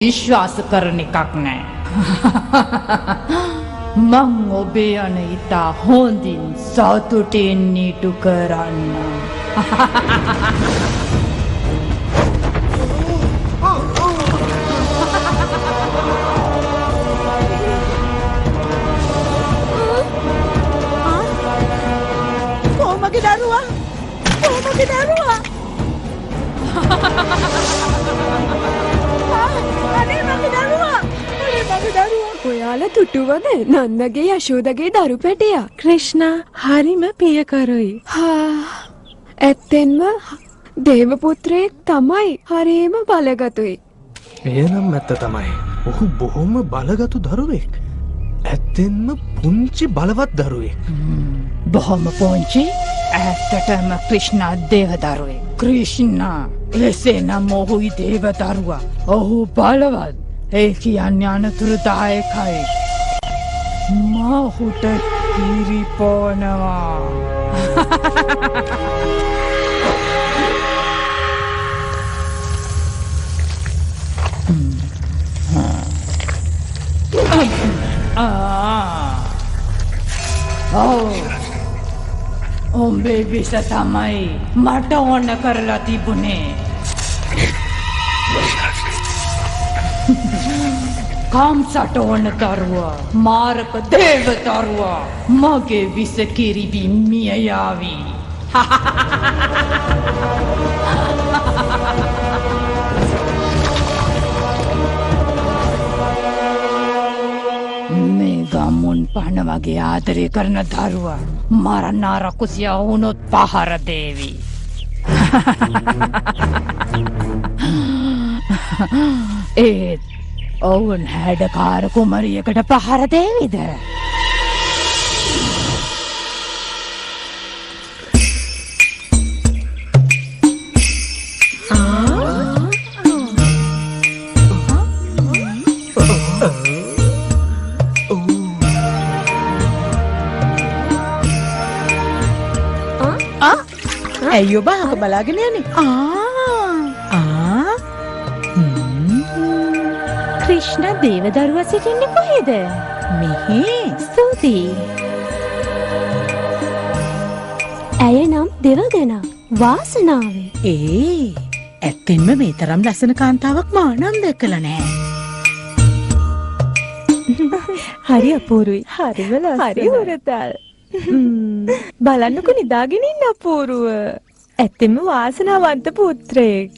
විශ්වාස කරන එකක් නෑ. මං ඔබේ යන ඉතා හොඳින් සතුටින් නීටු කරන්න. කොහොමගේ දරුවා? කොහොමගේ දරුවා? අනේ මගේ දරුවා! අනේ මගේ දරුවා! ඔයාලා තුටුවද නන්දගේ යශෝදගේ දරු පැටියා. ක්‍රිෂ්ණා හරිම පියකරුයි. ඇත්තෙන්ම දේවපුත්‍රයෙක් තමයි. හරිම බලගතුයි. එයනම් ඇත්ත තමයි. ඔහු බොහොම බලගතු දරුවෙක්. ඇත්තෙන්ම පුංචි බලවත් දරුවෙක්. බොහොම පුංචි ඇත්තටම ක්‍රිෂ්ණා දේවදරුවෙක්. ක්‍රිෂ්ණා එසේ නම් ඔහුයි දේවදරුවා. ඔහු බලවත්. ඒ කියන්නේ අනතුරුදායකයි. මහුට කිරිපෝනවා. උඹේ විස තමයි මට ඕන කරලා තිබුණේ. කාම්සට ඕන දරුවා මාරක දේව දරුවා මගේ විස කිරිබි මිය යාවි. මේ ගම්මුන් පහන වගේ ආදරය කරන දරුවා මරණාර කුසියා වුණොත් පහර දේවි. ඒත් ඔවුන් හැඩකාර කුමරියකට පහර දේවිද? ඇයි ඔබ අහක බලාගෙන යන්නේ? ක්‍රිෂ්ණා දේවදරුවා සිටින්නේ කොහෙද? මෙහි. ස්තුතියි. ඇය නම් දෙවගනා වාසනාවේ. ඇත්තෙන්ම මේ තරම් ලස්සන කාන්තාවක් මා නම් දැකලා නැහැ. හරි අපූරුයි. හරිම ලස්සනයි. හරි හොරතල්. බලන්නකො නිදාගෙන ඉන්න අපූරුව. ඇත්තෙන්ම වාසනාවන්ත පුත්‍රයෙක්.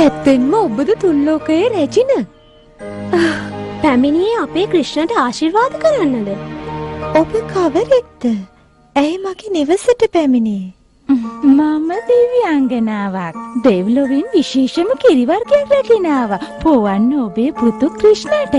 ඇත්තෙන්ම ඔබද තුන්ලෝකයේ රැජින. පැමිණියේ අපේ ක්‍රිෂ්ණට ආශිර්වාද කරන්නද? ඔබ කවරෙක්ද? ඇයි මගේ නිවසට පැමිණියේ? මම දිව්‍යාංගනාවක්. දෙව්ලොවින් විශේෂම කිරි වර්ගයක් රැගෙන ආවා. පොවන්න ඔබේ පුතු ක්‍රිෂ්ණට.